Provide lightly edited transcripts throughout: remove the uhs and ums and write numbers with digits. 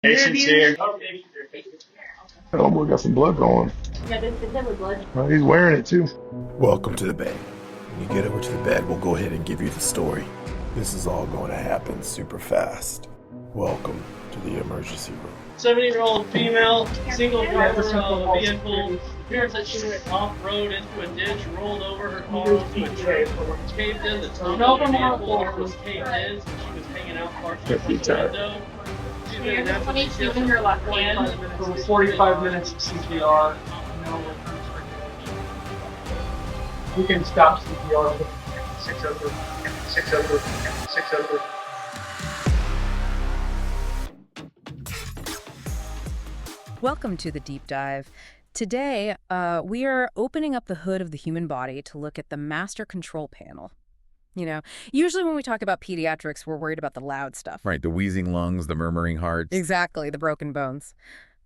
Patients here. Oh boy, got some blood going. Yeah, this is never blood. Oh, he's wearing it too. Welcome to the bed. When you get over to the bed, we'll go ahead and give you the story. This is all going to happen super fast. Welcome to the emergency room. 70-year-old female, single driver of a vehicle, appears that she went off-road into a ditch, rolled over her car into a tree, caved in, the top of the vehicle was caved in, so she was hanging out partially from the window. She's been in emergency in your left hand hand. 45 minutes of CPR. We can stop CPR with 600, 600, 600. Welcome to the Deep Dive. Today, we are opening up the hood of the human body to look at the master control panel. You know, usually when we talk about pediatrics, we're worried about the loud stuff. Right, the wheezing lungs, the murmuring hearts. Exactly, the broken bones.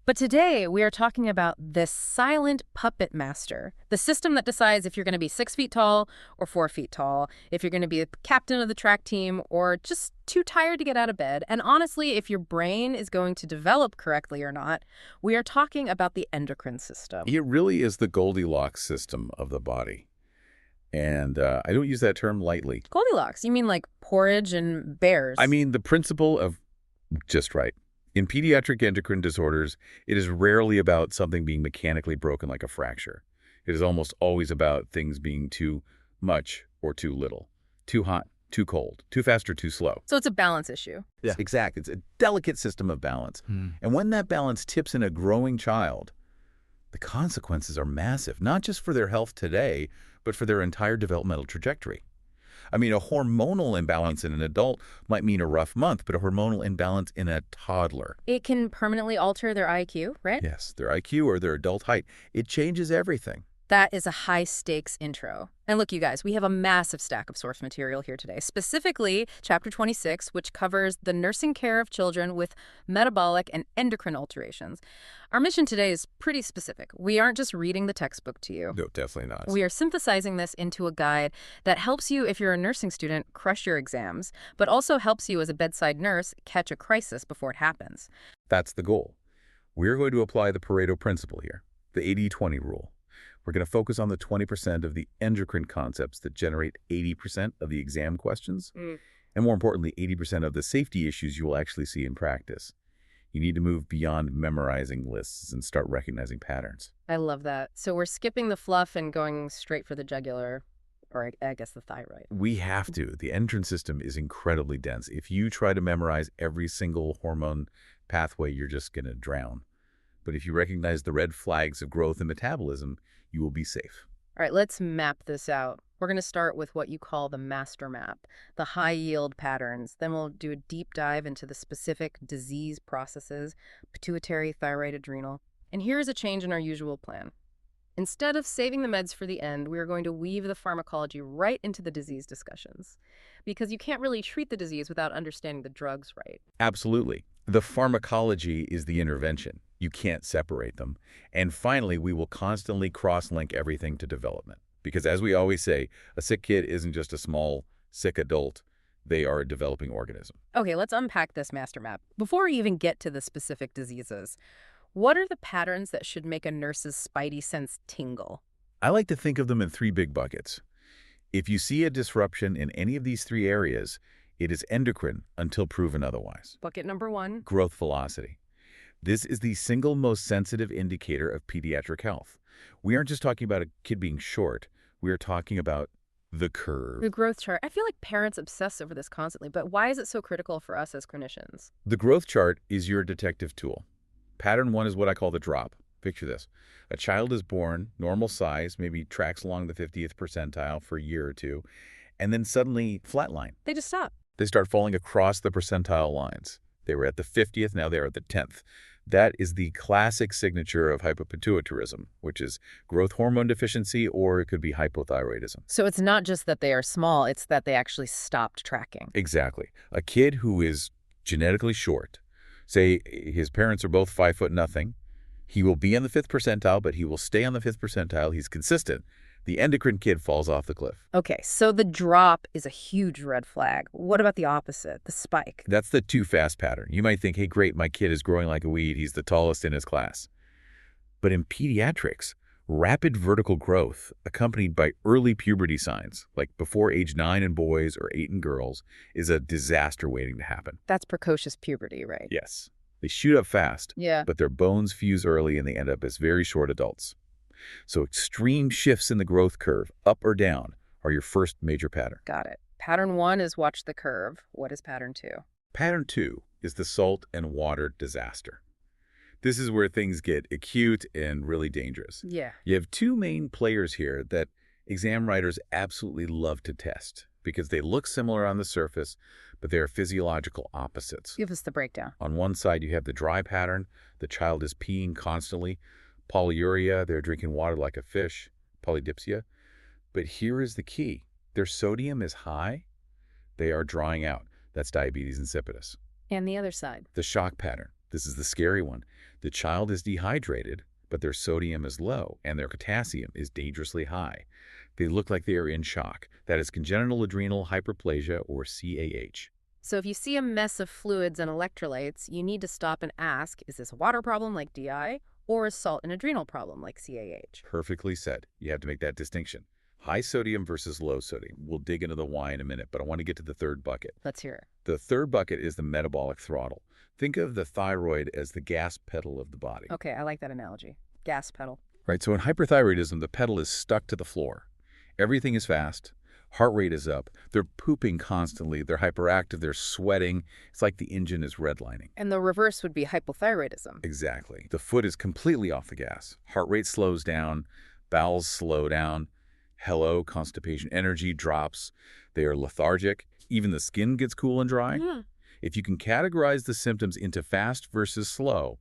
But today, we are talking about this silent puppet master, the system that decides if you're going to be 6 feet tall or 4 feet tall, if you're going to be the captain of the track team or just too tired to get out of bed, and honestly, if your brain is going to develop correctly or not. We are talking about the endocrine system. It really is the Goldilocks system of the body. And I don't use that term lightly. Goldilocks? You mean like porridge and bears? I mean the principle of just right. In pediatric endocrine disorders, it is rarely about something being mechanically broken like a fracture. It is almost always about things being too much or too little, too hot, too cold, too fast or too slow. So it's a balance issue. Yeah, exactly. It's a delicate system of balance. And when that balance tips in a growing child, the consequences are massive, not just for their health today, but for their entire developmental trajectory. I mean, a hormonal imbalance in an adult might mean a rough month, but a hormonal imbalance in a toddler. It can permanently alter their IQ, right? Yes, their IQ or their adult height. It changes everything. That is a high-stakes intro. And look, you guys, we have a massive stack of source material here today, specifically Chapter 26, which covers the nursing care of children with metabolic and endocrine alterations. Our mission today is pretty specific. We aren't just reading the textbook to you. No, definitely not. We are synthesizing this into a guide that helps you, if you're a nursing student, crush your exams, but also helps you as a bedside nurse catch a crisis before it happens. That's the goal. We're going to apply the Pareto principle here, the 80-20 rule. We're going to focus on the 20% of the endocrine concepts that generate 80% of the exam questions, and more importantly, 80% of the safety issues you will actually see in practice. You need to move beyond memorizing lists and start recognizing patterns. I love that. So we're skipping the fluff and going straight for the jugular, or I guess the thyroid. We have to. The endocrine system is incredibly dense. If you try to memorize every single hormone pathway, you're just going to drown. But if you recognize the red flags of growth and metabolism, you will be safe. All right, let's map this out. We're going to start with what you call the master map, the high-yield patterns. Then we'll do a deep dive into the specific disease processes, pituitary, thyroid, adrenal. And here's a change in our usual plan. Instead of saving the meds for the end, we are going to weave the pharmacology right into the disease discussions, because you can't really treat the disease without understanding the drugs right. Absolutely. The pharmacology is the intervention. You can't separate them. And finally, we will constantly cross-link everything to development. Because as we always say, a sick kid isn't just a small, sick adult. They are a developing organism. Okay, let's unpack this master map. Before we even get to the specific diseases, what are the patterns that should make a nurse's spidey sense tingle? I like to think of them in 3 big buckets. If you see a disruption in any of these 3 areas, it is endocrine until proven otherwise. Bucket number 1. Growth velocity. This is the single most sensitive indicator of pediatric health. We aren't just talking about a kid being short. We are talking about the curve. The growth chart. I feel like parents obsess over this constantly, but why is it so critical for us as clinicians? The growth chart is your detective tool. Pattern 1 is what I call the drop. Picture this. A child is born, normal size, maybe tracks along the 50th percentile for a year or two, and then suddenly flatline. They just stop. They start falling across the percentile lines. They were at the 50th, now they're at the 10th. That is the classic signature of hypopituitarism, which is growth hormone deficiency, or it could be hypothyroidism. So it's not just that they are small, it's that they actually stopped tracking. Exactly. A kid who is genetically short, say his parents are both 5'0", he will be on the 5th percentile, but he will stay on the 5th percentile. He's consistent. The endocrine kid falls off the cliff. Okay, so the drop is a huge red flag. What about the opposite, the spike? That's the too fast pattern. You might think, hey, great, my kid is growing like a weed. He's the tallest in his class. But in pediatrics, rapid vertical growth accompanied by early puberty signs, like before age 9 in boys or 8 in girls, is a disaster waiting to happen. That's precocious puberty, right? Yes. They shoot up fast, Yeah. but their bones fuse early and they end up as very short adults. So extreme shifts in the growth curve, up or down, are your first major pattern. Got it. Pattern 1 is watch the curve. What is pattern 2? Pattern 2 is the salt and water disaster. This is where things get acute and really dangerous. Yeah. You have two main players here that exam writers absolutely love to test because they look similar on the surface, but they are physiological opposites. Give us the breakdown. On one side, you have the dry pattern. The child is peeing constantly. Polyuria, they're drinking water like a fish. Polydipsia. But here is the key. Their sodium is high. They are drying out. That's diabetes insipidus. And the other side. The shock pattern. This is the scary one. The child is dehydrated, but their sodium is low and their potassium is dangerously high. They look like they are in shock. That is congenital adrenal hyperplasia, or CAH. So if you see a mess of fluids and electrolytes, you need to stop and ask, is this a water problem like DI or a salt and adrenal problem like CAH? Perfectly said. You have to make that distinction. High sodium versus low sodium. We'll dig into the why in a minute, but I want to get to the third bucket. Let's hear it. The third bucket is the metabolic throttle. Think of the thyroid as the gas pedal of the body. Okay, I like that analogy. Gas pedal. Right, so in hyperthyroidism, the pedal is stuck to the floor. Everything is fast. Heart rate is up. They're pooping constantly. They're hyperactive. They're sweating. It's like the engine is redlining. And the reverse would be hypothyroidism. Exactly. The foot is completely off the gas. Heart rate slows down. Bowels slow down. Hello, constipation. Energy drops. They are lethargic. Even the skin gets cool and dry. Yeah. If you can categorize the symptoms into fast versus slow,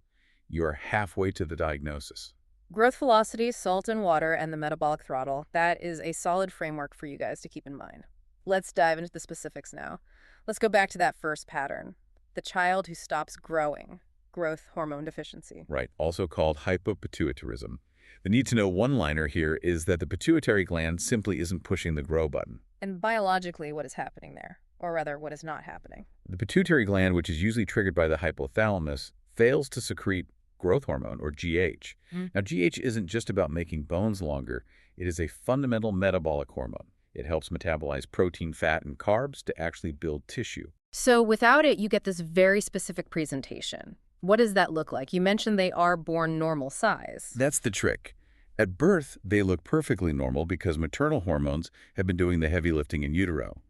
you are halfway to the diagnosis. Growth velocity, salt and water, and the metabolic throttle. That is a solid framework for you guys to keep in mind. Let's dive into the specifics now. Let's go back to that first pattern. The child who stops growing. Growth hormone deficiency. Right, also called hypopituitarism. The need-to-know one-liner here is that the pituitary gland simply isn't pushing the grow button. And biologically, what is happening there? Or rather, what is not happening? The pituitary gland, which is usually triggered by the hypothalamus, fails to secrete growth hormone, or GH. Now, GH isn't just about making bones longer. It is a fundamental metabolic hormone. It helps metabolize protein, fat, and carbs to actually build tissue. So without it, you get this very specific presentation. What does that look like? You mentioned they are born normal size. That's the trick. At birth, they look perfectly normal because maternal hormones have been doing the heavy lifting in utero.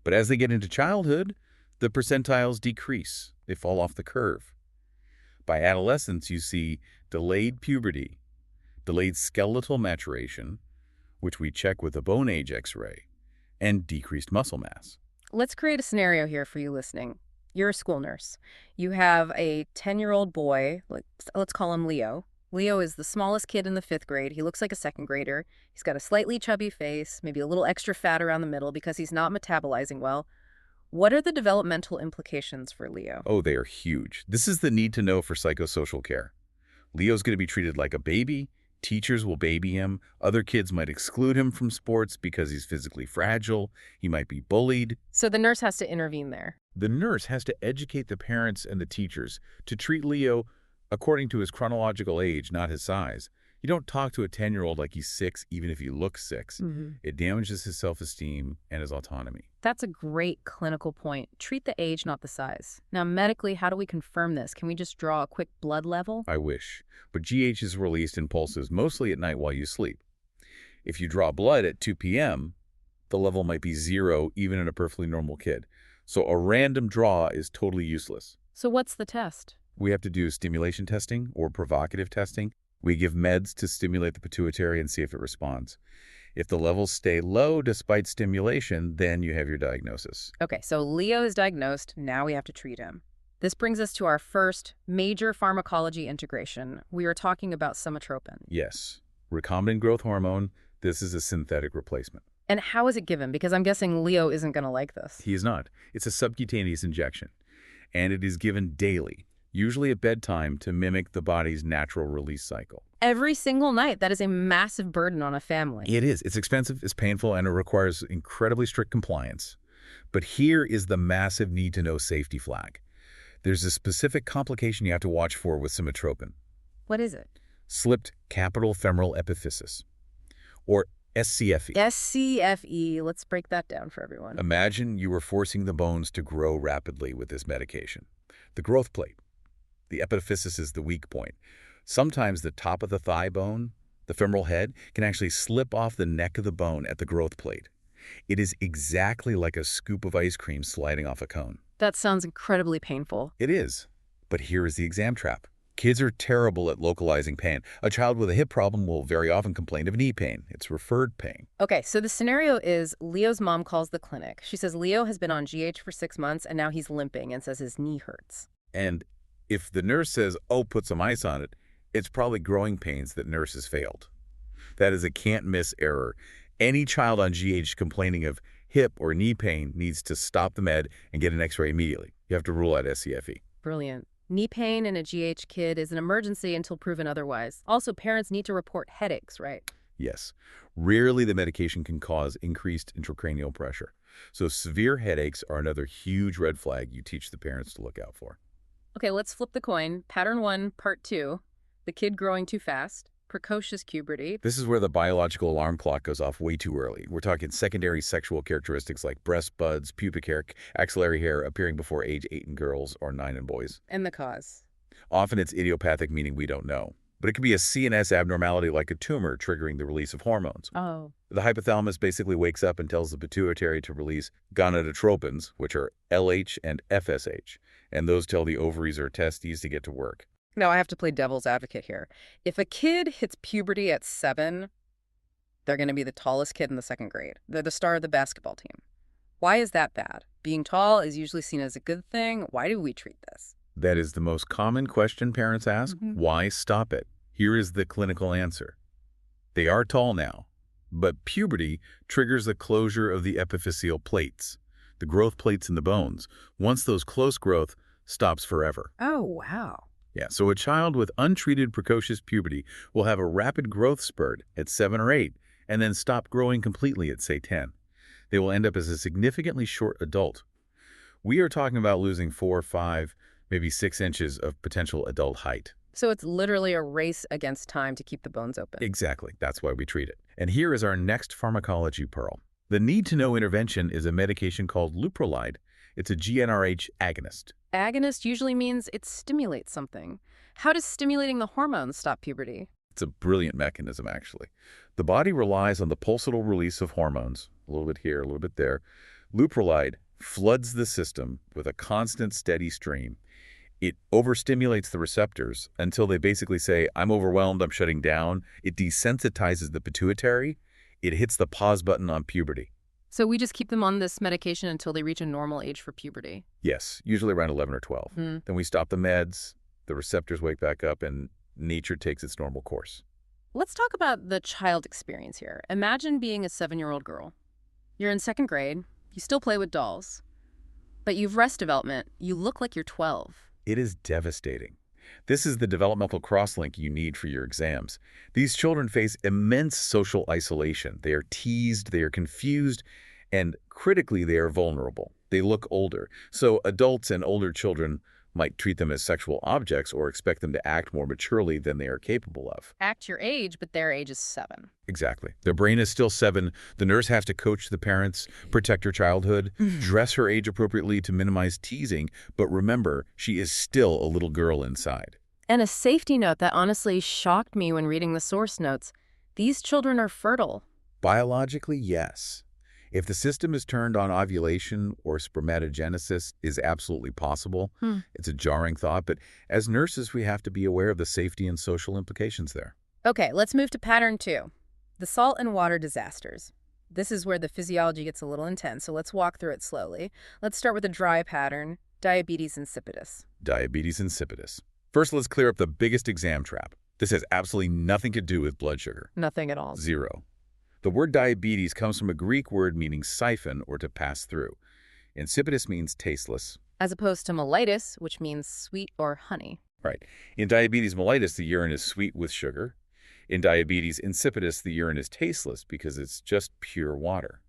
But as they get into childhood, the percentiles decrease. They fall off the curve. By adolescence, you see delayed puberty, delayed skeletal maturation, which we check with a bone age X-ray, and decreased muscle mass. Let's create a scenario here for you listening. You're a school nurse. You have a 10-year-old boy, let's call him Leo. Leo is the smallest kid in the 5th grade. He looks like a 2nd grader. He's got a slightly chubby face, maybe a little extra fat around the middle because he's not metabolizing well. What are the developmental implications for Leo? Oh, they are huge. This is the need to know for psychosocial care. Leo's going to be treated like a baby. Teachers will baby him. Other kids might exclude him from sports because he's physically fragile. He might be bullied. So the nurse has to intervene there. The nurse has to educate the parents and the teachers to treat Leo according to his chronological age, not his size. You don't talk to a 10-year-old like he's 6, even if he looks 6. It damages his self-esteem and his autonomy. That's a great clinical point. Treat the age, not the size. Now, medically, how do we confirm this? Can we just draw a quick blood level? I wish. But GH is released in pulses mostly at night while you sleep. If you draw blood at 2 p.m., the level might be 0 even in a perfectly normal kid. So a random draw is totally useless. So what's the test? We have to do stimulation testing or provocative testing. We give meds to stimulate the pituitary and see if it responds. If the levels stay low despite stimulation, then you have your diagnosis. Okay, so Leo is diagnosed. Now we have to treat him. This brings us to our first major pharmacology integration. We are talking about somatropin. Yes. Recombinant growth hormone, this is a synthetic replacement. And how is it given? Because I'm guessing Leo isn't going to like this. He is not. It's a subcutaneous injection, and it is given daily. usually at bedtime to mimic the body's natural release cycle. Every single night. That is a massive burden on a family. It is. It's expensive, it's painful, and it requires incredibly strict compliance. But here is the massive need-to-know safety flag. There's a specific complication you have to watch for with somatropin. What is it? Slipped capital femoral epiphysis, or SCFE. SCFE. Let's break that down for everyone. Imagine you were forcing the bones to grow rapidly with this medication. The growth plate, the epiphysis, is the weak point. Sometimes the top of the thigh bone, the femoral head, can actually slip off the neck of the bone at the growth plate. It is exactly like a scoop of ice cream sliding off a cone. That sounds incredibly painful. It is. But here is the exam trap. Kids are terrible at localizing pain. A child with a hip problem will very often complain of knee pain. It's referred pain. Okay, so the scenario is Leo's mom calls the clinic. She says Leo has been on GH for 6 months and now he's limping and says his knee hurts. And if the nurse says, oh, put some ice on it, it's probably growing pains that nurse has failed. That is a can't-miss error. Any child on GH complaining of hip or knee pain needs to stop the med and get an x-ray immediately. You have to rule out SCFE. Brilliant. Knee pain in a GH kid is an emergency until proven otherwise. Also, parents need to report headaches, right? Yes. Rarely the medication can cause increased intracranial pressure. So severe headaches are another huge red flag you teach the parents to look out for. Okay, let's flip the coin. Pattern 1, part 2. The kid growing too fast. Precocious puberty. This is where the biological alarm clock goes off way too early. We're talking secondary sexual characteristics like breast buds, pubic hair, axillary hair appearing before age 8 in girls or 9 in boys. And the cause. Often it's idiopathic, meaning we don't know. But it could be a CNS abnormality like a tumor triggering the release of hormones. Oh. The hypothalamus basically wakes up and tells the pituitary to release gonadotropins, which are LH and FSH, and those tell the ovaries or testes to get to work. Now, I have to play devil's advocate here. If a kid hits puberty at 7, they're going to be the tallest kid in the 2nd grade. They're the star of the basketball team. Why is that bad? Being tall is usually seen as a good thing. Why do we treat this? That is the most common question parents ask. Why stop it? Here is the clinical answer. They are tall now, but puberty triggers the closure of the epiphyseal plates, the growth plates in the bones. Once those close growth stops forever. Oh, wow. Yeah, so a child with untreated precocious puberty will have a rapid growth spurt at 7 or 8 and then stop growing completely at, say, 10. They will end up as a significantly short adult. We are talking about losing 4, 5, maybe 6 inches of potential adult height. So it's literally a race against time to keep the bones open. Exactly. That's why we treat it. And here is our next pharmacology pearl. The need-to-know intervention is a medication called leuprolide. It's a GnRH agonist. Agonist usually means it stimulates something. How does stimulating the hormones stop puberty? It's a brilliant mechanism, actually. The body relies on the pulsatile release of hormones, a little bit here, a little bit there. Leuprolide floods the system with a constant, steady stream. It overstimulates the receptors until they basically say, I'm overwhelmed, I'm shutting down. It desensitizes the pituitary. It hits the pause button on puberty. So we just keep them on this medication until they reach a normal age for puberty? Yes, usually around 11 or 12. Then we stop the meds, the receptors wake back up, and nature takes its normal course. Let's talk about the child experience here. Imagine being a 7-year-old girl. You're in 2nd grade, you still play with dolls, but you've rest development, you look like you're 12. It is devastating. This is the developmental crosslink you need for your exams. These children face immense social isolation. They are teased, they are confused, and critically, they are vulnerable. They look older. So adults and older children might treat them as sexual objects or expect them to act more maturely than they are capable of. Act your age, but their age is 7. Exactly. Their brain is still 7. The nurse has to coach the parents, protect her childhood, dress her age appropriately to minimize teasing, but remember, she is still a little girl inside. And a safety note that honestly shocked me when reading the source notes. These children are fertile. Biologically, yes. If the system is turned on, ovulation or spermatogenesis is absolutely possible. It's a jarring thought, but as nurses, we have to be aware of the safety and social implications there. Okay, let's move to pattern 2. The salt and water disasters. This is where the physiology gets a little intense, so let's walk through it slowly. Let's start with the dry pattern, diabetes insipidus. Diabetes insipidus. First, let's clear up the biggest exam trap. This has absolutely nothing to do with blood sugar. Nothing at all. 0. The word diabetes comes from a Greek word meaning siphon or to pass through. Insipidus means tasteless, as opposed to mellitus, which means sweet or honey. Right. In diabetes mellitus, the urine is sweet with sugar. In diabetes insipidus, the urine is tasteless because it's just pure water.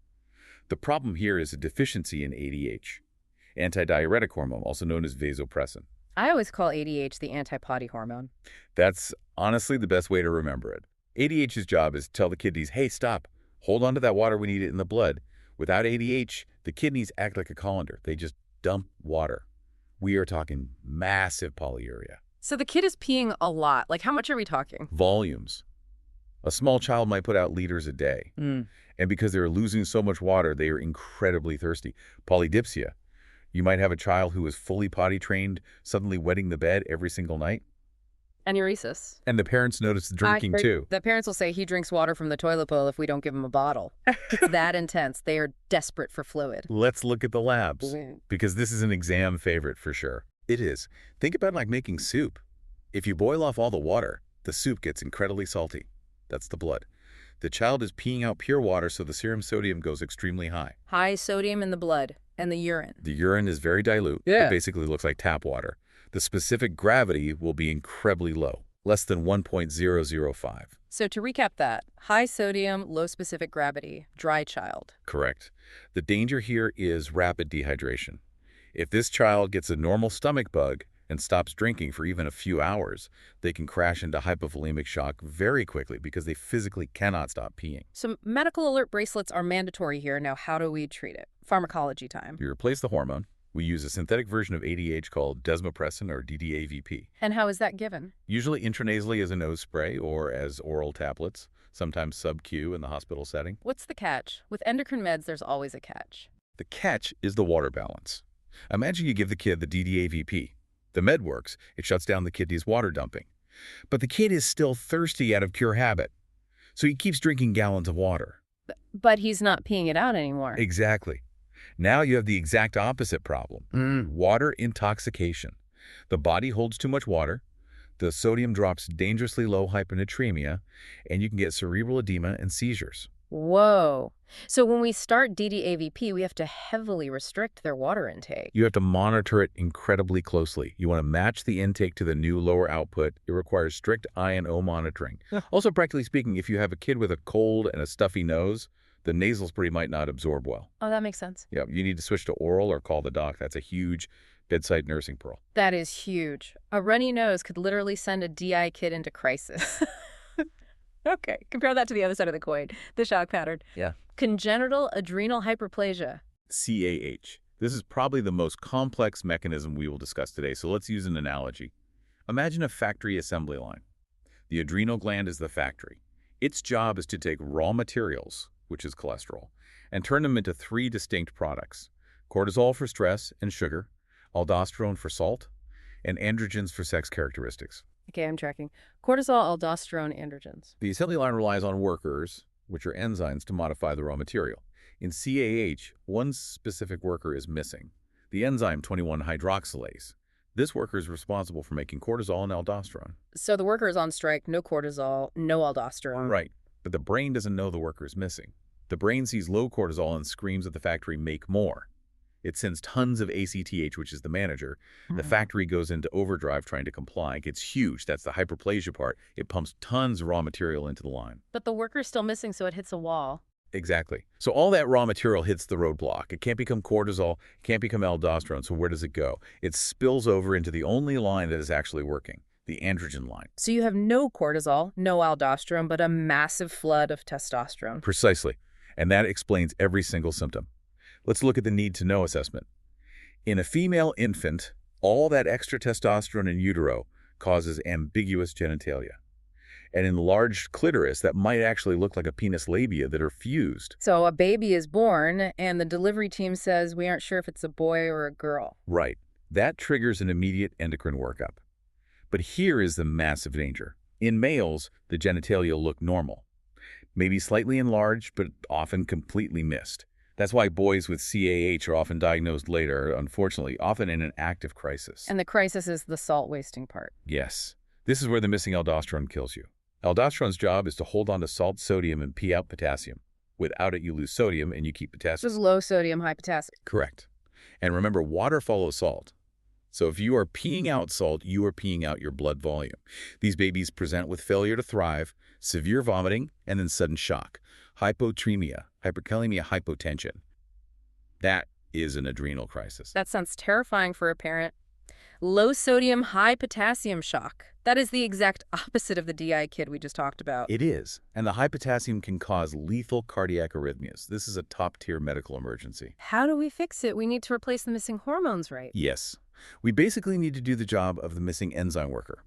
The problem here is a deficiency in ADH, antidiuretic hormone, also known as vasopressin. I always call ADH the anti-potty hormone. That's honestly the best way to remember it. ADH's job is to tell the kidneys, hey, stop, hold on to that water, we need it in the blood. Without ADH, the kidneys act like a colander. They just dump water. We are talking massive polyuria. So the kid is peeing a lot. Like, how much are we talking? Volumes. A small child might put out liters a day. And because they're losing so much water, they are incredibly thirsty. Polydipsia. You might have a child who is fully potty trained, suddenly wetting the bed every single night. Enuresis. And the parents notice the drinking too. The parents will say he drinks water from the toilet bowl if we don't give him a bottle. It's that intense. They are desperate for fluid. Let's look at the labs, because this is an exam favorite for sure. It is. Think about like making soup. If you boil off all the water, the soup gets incredibly salty. That's the blood. The child is peeing out pure water, so the serum sodium goes extremely high. High sodium in the blood and the urine. The urine is very dilute. Yeah. It basically looks like tap water. The specific gravity will be incredibly low, less than 1.005. So to recap that, high sodium, low specific gravity, dry child. Correct. The danger here is rapid dehydration. If this child gets a normal stomach bug and stops drinking for even a few hours, they can crash into hypovolemic shock very quickly because they physically cannot stop peeing. So medical alert bracelets are mandatory here. Now, how do we treat it? Pharmacology time. We replace the hormone. We use a synthetic version of ADH called desmopressin or DDAVP. And how is that given? Usually intranasally as a nose spray or as oral tablets, sometimes sub-Q in the hospital setting. What's the catch? With endocrine meds, there's always a catch. The catch is the water balance. Imagine you give the kid the DDAVP. The med works. It shuts down the kidney's water dumping. But the kid is still thirsty out of pure habit. So he keeps drinking gallons of water. But he's not peeing it out anymore. Exactly. Now you have the exact opposite problem. Water intoxication. The body holds too much water. The sodium drops dangerously low, hyponatremia, and you can get cerebral edema and seizures. Whoa. So when we start DDAVP, we have to heavily restrict their water intake. You have to monitor it incredibly closely. You want to match the intake to the new lower output. It requires strict I&O monitoring. Also, practically speaking, if you have a kid with a cold and a stuffy nose, the nasal spray might not absorb well. Oh, that makes sense. Yeah, you need to switch to oral or call the doc. That's a huge bedside nursing pearl. That is huge. A runny nose could literally send a DI kid into crisis. Okay, compare that to the other side of the coin, the shock pattern. Yeah. Congenital adrenal hyperplasia. CAH. This is probably the most complex mechanism we will discuss today, so let's use an analogy. Imagine a factory assembly line. The adrenal gland is the factory. Its job is to take raw materials, which is cholesterol, and turn them into three distinct products: cortisol for stress and sugar, aldosterone for salt, and androgens for sex characteristics. Okay, I'm tracking. Cortisol, aldosterone, androgens. The assembly line relies on workers, which are enzymes, to modify the raw material. In CAH, one specific worker is missing, the enzyme 21-hydroxylase. This worker is responsible for making cortisol and aldosterone. So the worker is on strike, no cortisol, no aldosterone. Right, but the brain doesn't know the worker is missing. The brain sees low cortisol and screams at the factory, make more. It sends tons of ACTH, which is the manager. The factory goes into overdrive trying to comply. It gets huge. That's the hyperplasia part. It pumps tons of raw material into the line. But the worker's still missing, so it hits a wall. Exactly. So all that raw material hits the roadblock. It can't become cortisol, it can't become aldosterone. So where does it go? It spills over into the only line that is actually working, the androgen line. So you have no cortisol, no aldosterone, but a massive flood of testosterone. Precisely. And that explains every single symptom. Let's look at the need-to-know assessment. In a female infant, all that extra testosterone in utero causes ambiguous genitalia. And in large clitoris, that might actually look like a penis labia that are fused. So a baby is born, and the delivery team says we aren't sure if it's a boy or a girl. Right. That triggers an immediate endocrine workup. But here is the massive danger. In males, the genitalia look normal. Maybe slightly enlarged, but often completely missed. That's why boys with CAH are often diagnosed later, unfortunately, often in an active crisis. And the crisis is the salt wasting part. Yes. This is where the missing aldosterone kills you. Aldosterone's job is to hold on to salt, sodium, and pee out potassium. Without it, you lose sodium and you keep This potassium. is low sodium, high potassium. Correct. And remember, water follows salt. So if you are peeing out salt, you are peeing out your blood volume. These babies present with failure to thrive, severe vomiting, and then sudden shock. Hypotremia, hyperkalemia, hypotension. That is an adrenal crisis. That sounds terrifying for a parent. Low sodium, high potassium shock. That is the exact opposite of the DI kid we just talked about. It is. And the high potassium can cause lethal cardiac arrhythmias. This is a top-tier medical emergency. How do we fix it? We need to replace the missing hormones, right? Yes. We basically need to do the job of the missing enzyme worker.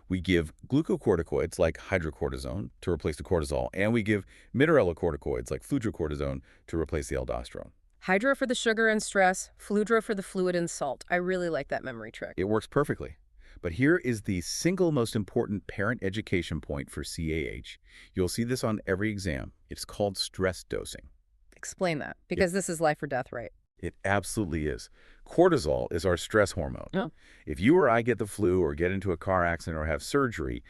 We give glucocorticoids like hydrocortisone to replace the cortisol, and we give mineralocorticoids like fludrocortisone to replace the aldosterone. Hydro for the sugar and stress, fludro for the fluid and salt. I really like that memory trick. It works perfectly. But here is the single most important parent education point for CAH. You'll see this on every exam. It's called stress dosing. Explain that, because this is life or death, right? It absolutely is. Cortisol is our stress hormone. Oh. If you or I get the flu or get into a car accident or have surgery,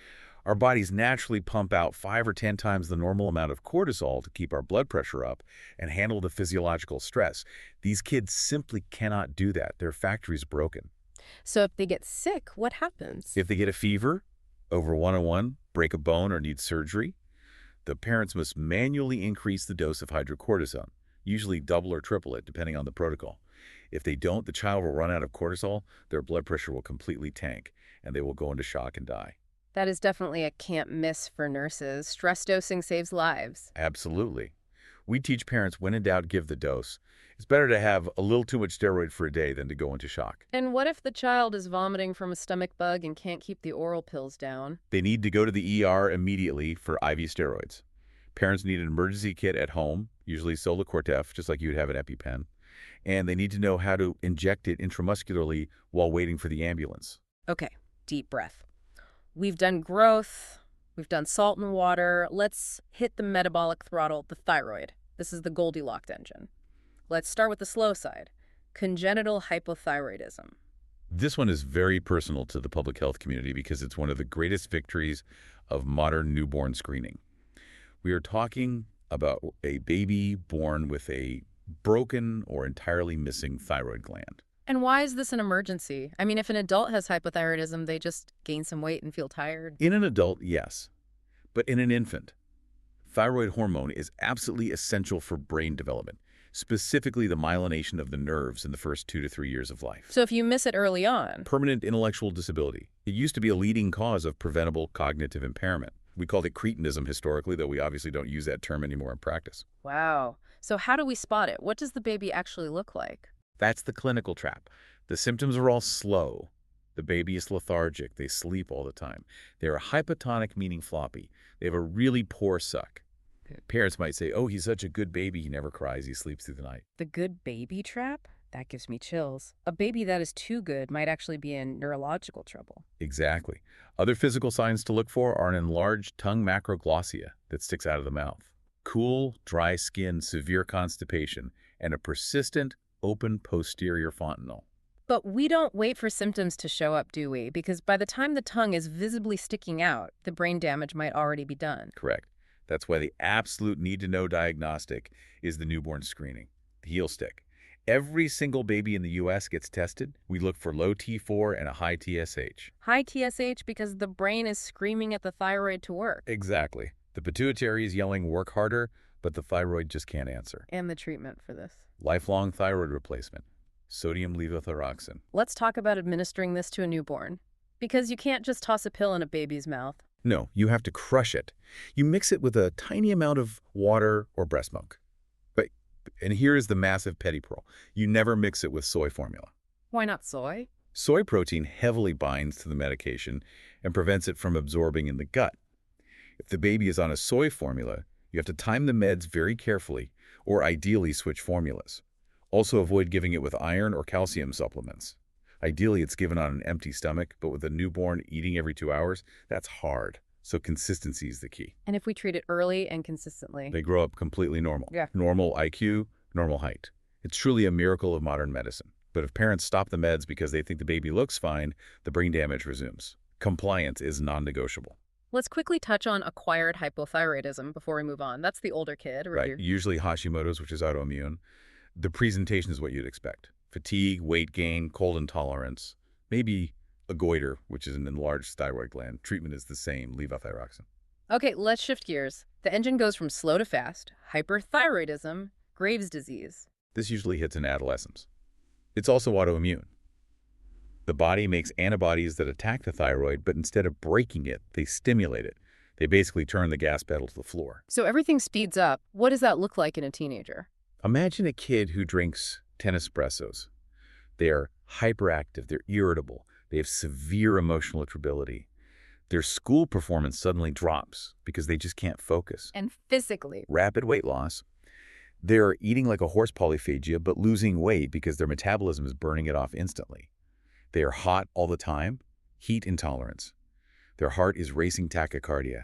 our bodies naturally pump out 5 or 10 times the normal amount of cortisol to keep our blood pressure up and handle the physiological stress. These kids simply cannot do that. Their factory's broken. So if they get sick, what happens? If they get a fever, over 101, break a bone, or need surgery, the parents must manually increase the dose of hydrocortisone, usually double or triple it, depending on the protocol. If they don't, the child will run out of cortisol, their blood pressure will completely tank, and they will go into shock and die. That is definitely a can't miss for nurses. Stress dosing saves lives. Absolutely. We teach parents, when in doubt, give the dose. It's better to have a little too much steroid for a day than to go into shock. And what if the child is vomiting from a stomach bug and can't keep the oral pills down? They need to go to the ER immediately for IV steroids. Parents need an emergency kit at home, usually Solocortef, just like you'd have an EpiPen. And they need to know how to inject it intramuscularly while waiting for the ambulance. Okay, deep breath. We've done growth, we've done salt and water. Let's hit the metabolic throttle, the thyroid. This is the Goldilocks engine. Let's start with the slow side, congenital hypothyroidism. This one is very personal to the public health community because it's one of the greatest victories of modern newborn screening. We are talking about a baby born with a broken or entirely missing thyroid gland. And why is this an emergency? I mean, if an adult has hypothyroidism, they just gain some weight and feel tired. In an adult, yes. But in an infant, thyroid hormone is absolutely essential for brain development, specifically the myelination of the nerves in the first 2 to 3 years of life. So if you miss it early on, Permanent intellectual disability. It used to be a leading cause of preventable cognitive impairment. We called it cretinism historically, though we obviously don't use that term anymore in practice. wow. So how do we spot it? What does the baby actually look like? That's the clinical trap. The symptoms are all slow. The baby is lethargic. They sleep all the time. They are hypotonic, meaning floppy. They have a really poor suck. Parents might say, oh, he's such a good baby. He never cries. He sleeps through the night. The good baby trap? That gives me chills. A baby that is too good might actually be in neurological trouble. Exactly. Other physical signs to look for are an enlarged tongue macroglossia that sticks out of the mouth, cool, dry skin, severe constipation, and a persistent, open posterior fontanelle. But we don't wait for symptoms to show up, do we? Because by the time the tongue is visibly sticking out, the brain damage might already be done. Correct. That's why the absolute need-to-know diagnostic is the newborn screening, the heel stick. Every single baby in the U.S. gets tested. We look for low T4 and a high TSH. High TSH because the brain is screaming at the thyroid to work. Exactly. The pituitary is yelling, work harder, but the thyroid just can't answer. And the treatment for this. Lifelong thyroid replacement, sodium levothyroxine. Let's talk about administering this to a newborn. Because you can't just toss a pill in a baby's mouth. No, you have to crush it. You mix it with a tiny amount of water or breast milk. And here is the massive PEDI pearl. You never mix it with soy formula. Why not soy? Soy protein heavily binds to the medication and prevents it from absorbing in the gut. If the baby is on a soy formula, you have to time the meds very carefully, or ideally switch formulas. Also avoid giving it with iron or calcium supplements. Ideally, it's given on an empty stomach, but with a newborn eating every 2 hours, that's hard. So consistency is the key. And if we treat it early and consistently? They grow up completely normal. Yeah. Normal IQ, normal height. It's truly a miracle of modern medicine. But if parents stop the meds because they think the baby looks fine, the brain damage resumes. Compliance is non-negotiable. Let's quickly touch on acquired hypothyroidism before we move on. That's the older kid. Right. Usually Hashimoto's, which is autoimmune. The presentation is what you'd expect. fatigue, weight gain, cold intolerance, maybe a goiter, which is an enlarged thyroid gland. Treatment is the same, levothyroxine. Okay, let's shift gears. The engine goes from slow to fast, hyperthyroidism, Graves' disease. This usually hits in adolescence. It's also autoimmune. The body makes antibodies that attack the thyroid, but instead of breaking it, they stimulate it. They basically turn the gas pedal to the floor. So everything speeds up. What does that look like in a teenager? Imagine a kid who drinks 10 espressos. They're hyperactive, they're irritable, they have severe emotional irritability. Their school performance suddenly drops because they just can't focus. And physically. Rapid weight loss. They're eating like a horse polyphagia, but losing weight because their metabolism is burning it off instantly. They are hot all the time, heat intolerance. Their heart is racing tachycardia.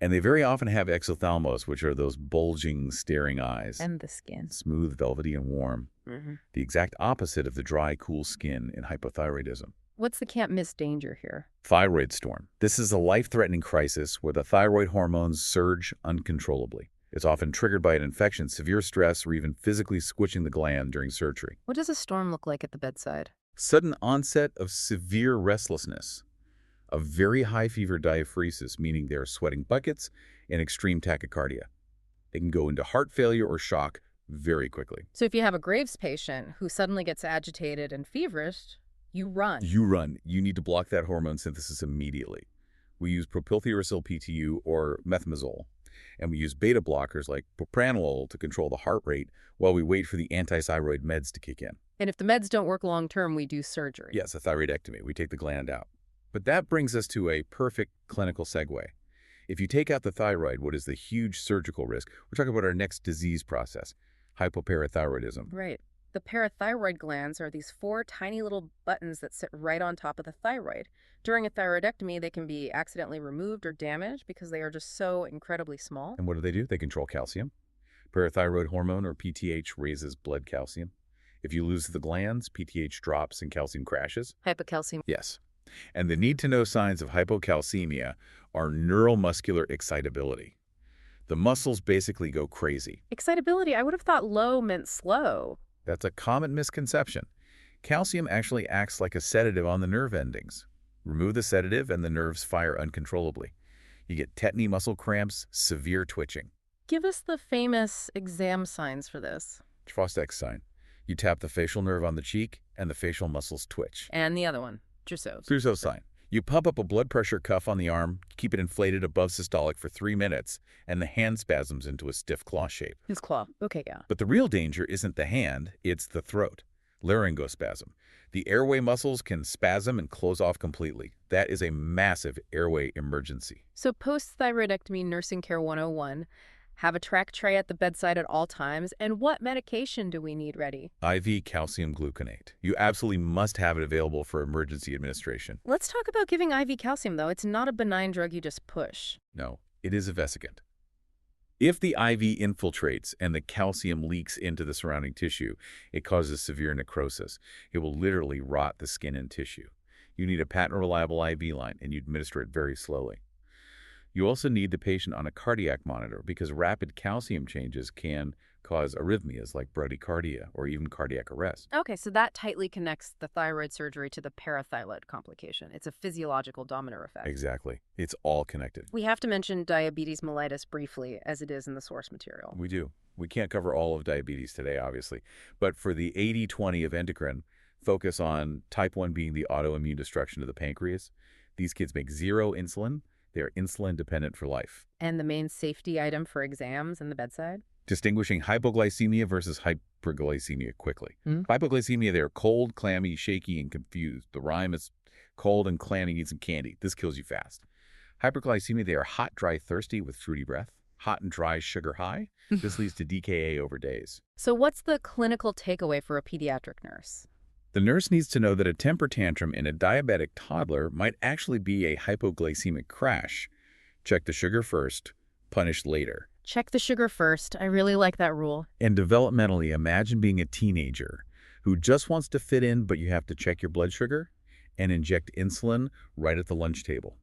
And they very often have exophthalmos, which are those bulging, staring eyes. And the skin. Smooth, velvety, and warm. The exact opposite of the dry, cool skin in hypothyroidism. What's the can't-miss danger here? Thyroid storm. This is a life-threatening crisis where the thyroid hormones surge uncontrollably. It's often triggered by an infection, severe stress, or even physically squishing the gland during surgery. What does a storm look like at the bedside? Sudden onset of severe restlessness. A very high fever diaphoresis, meaning they're sweating buckets, and extreme tachycardia. They can go into heart failure or shock very quickly. So if you have a Graves patient who suddenly gets agitated and feverish, you run. You run. You need to block that hormone synthesis immediately. We use propylthiouracil PTU or methimazole, and we use beta blockers like propranolol to control the heart rate while we wait for the antithyroid meds to kick in. And if the meds don't work long-term, we do surgery. Yes, a thyroidectomy. We take the gland out. But that brings us to a perfect clinical segue. If you take out the thyroid, what is the huge surgical risk? We're talking about our next disease process, hypoparathyroidism. Right. The parathyroid glands are these 4 tiny little buttons that sit right on top of the thyroid. During a thyroidectomy, they can be accidentally removed or damaged because they are just so incredibly small. And what do? They control calcium. Parathyroid hormone, or PTH, raises blood calcium. If you lose the glands, PTH drops and calcium crashes. Hypocalcemia. Yes. And the need-to-know signs of hypocalcemia are neuromuscular excitability. The muscles basically go crazy. Excitability, I would have thought low meant slow. That's a common misconception. Calcium actually acts like a sedative on the nerve endings. Remove the sedative and the nerves fire uncontrollably. You get tetany, muscle cramps, severe twitching. Give us the famous exam signs for this. Frostex sign. You tap the facial nerve on the cheek and the facial muscles twitch. And the other one, Trousseau's. Trousseau's sign. You pump up a blood pressure cuff on the arm, keep it inflated above systolic for 3 minutes, and the hand spasms into a stiff claw shape. His claw. Okay, yeah. But the real danger isn't the hand, it's the throat. Laryngospasm. The airway muscles can spasm and close off completely. That is a massive airway emergency. So post-thyroidectomy nursing care 101, have a track tray at the bedside at all times, and what medication do we need ready? IV calcium gluconate. You absolutely must have it available for emergency administration. Let's talk about giving IV calcium, though. It's not a benign drug you just push. No, it is a vesicant. If the IV infiltrates and the calcium leaks into the surrounding tissue, it causes severe necrosis. It will literally rot the skin and tissue. You need a patent-reliable IV line, and you administer it very slowly. You also need the patient on a cardiac monitor because rapid calcium changes can cause arrhythmias like bradycardia or even cardiac arrest. Okay, so that tightly connects the thyroid surgery to the parathyroid complication. It's a physiological domino effect. Exactly. It's all connected. We have to mention diabetes mellitus briefly, as it is in the source material. We do. We can't cover all of diabetes today, obviously. But for the 80-20 of endocrine, focus on type 1 being the autoimmune destruction of the pancreas. These kids make zero insulin. They're insulin dependent for life. And the main safety item for exams in the bedside? Distinguishing hypoglycemia versus hyperglycemia quickly. Hypoglycemia, they're cold, clammy, shaky, and confused. The rhyme is cold and clammy, need some candy. This kills you fast. Hyperglycemia, they are hot, dry, thirsty with fruity breath. Hot and dry, sugar high. This leads to DKA over days. So what's the clinical takeaway for a pediatric nurse? The nurse needs to know that a temper tantrum in a diabetic toddler might actually be a hypoglycemic crash. Check the sugar first, punish later. Check the sugar first. I really like that rule. And developmentally, imagine being a teenager who just wants to fit in, but you have to check your blood sugar and inject insulin right at the lunch table.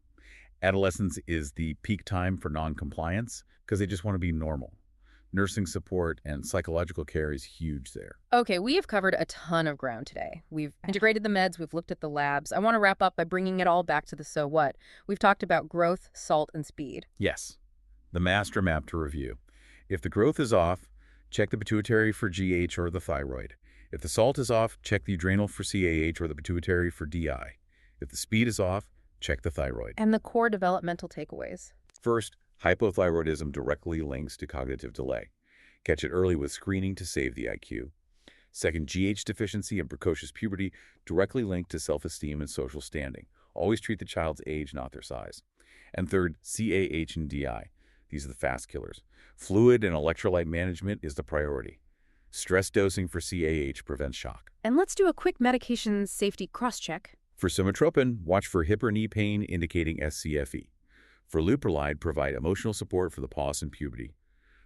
Adolescence is the peak time for non-compliance because they just want to be normal. Nursing support and psychological care is huge there. Okay, we have covered a ton of ground today. We've integrated the meds, we've looked at the labs. I want to wrap up by bringing it all back to the so what. We've talked about growth, salt, and speed. Yes, the master map to review. If the growth is off, check the pituitary for GH or the thyroid. If the salt is off, check the adrenal for CAH or the pituitary for DI. If the speed is off, check the thyroid. And the core developmental takeaways. First, hypothyroidism directly links to cognitive delay. Catch it early with screening to save the IQ. Second, GH deficiency and precocious puberty directly linked to self-esteem and social standing. Always treat the child's age, not their size. And third, CAH and DI. These are the fast killers. Fluid and electrolyte management is the priority. Stress dosing for CAH prevents shock. And let's do a quick medication safety cross-check. For somatropin, watch for hip or knee pain indicating SCFE. For leuprolide, provide emotional support for the pause in puberty.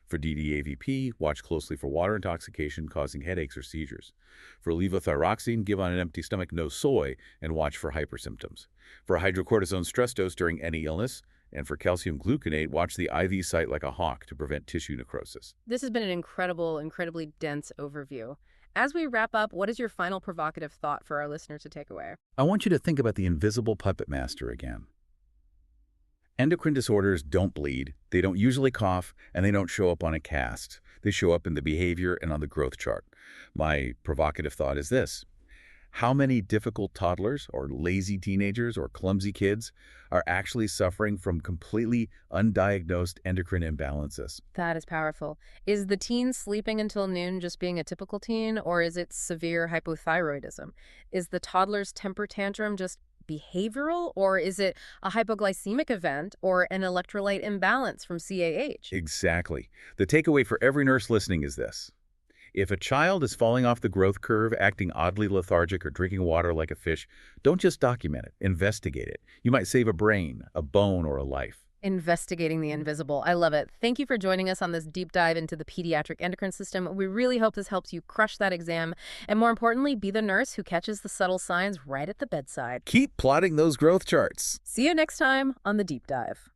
For DDAVP, watch closely for water intoxication causing headaches or seizures. For levothyroxine, give on an empty stomach, no soy, and watch for hypersymptoms. For hydrocortisone stress dose during any illness, and for calcium gluconate, watch the IV site like a hawk to prevent tissue necrosis. This has been an incredibly dense overview. As we wrap up, what is your final provocative thought for our listeners to take away? I want you to think about the invisible puppet master again. Endocrine disorders don't bleed, they don't usually cough, and they don't show up on a cast. They show up in the behavior and on the growth chart. My provocative thought is this. How many difficult toddlers or lazy teenagers or clumsy kids are actually suffering from completely undiagnosed endocrine imbalances? That is powerful. Is the teen sleeping until noon just being a typical teen, or is it severe hypothyroidism? Is the toddler's temper tantrum just behavioral, or is it a hypoglycemic event or an electrolyte imbalance from CAH? Exactly. The takeaway for every nurse listening is this. If a child is falling off the growth curve, acting oddly lethargic, or drinking water like a fish, don't just document it, investigate it. You might save a brain, a bone, or a life. Investigating the invisible. I love it. Thank you for joining us on this deep dive into the pediatric endocrine system. We really hope this helps you crush that exam, and more importantly, be the nurse who catches the subtle signs right at the bedside. Keep plotting those growth charts. See you next time on the deep dive.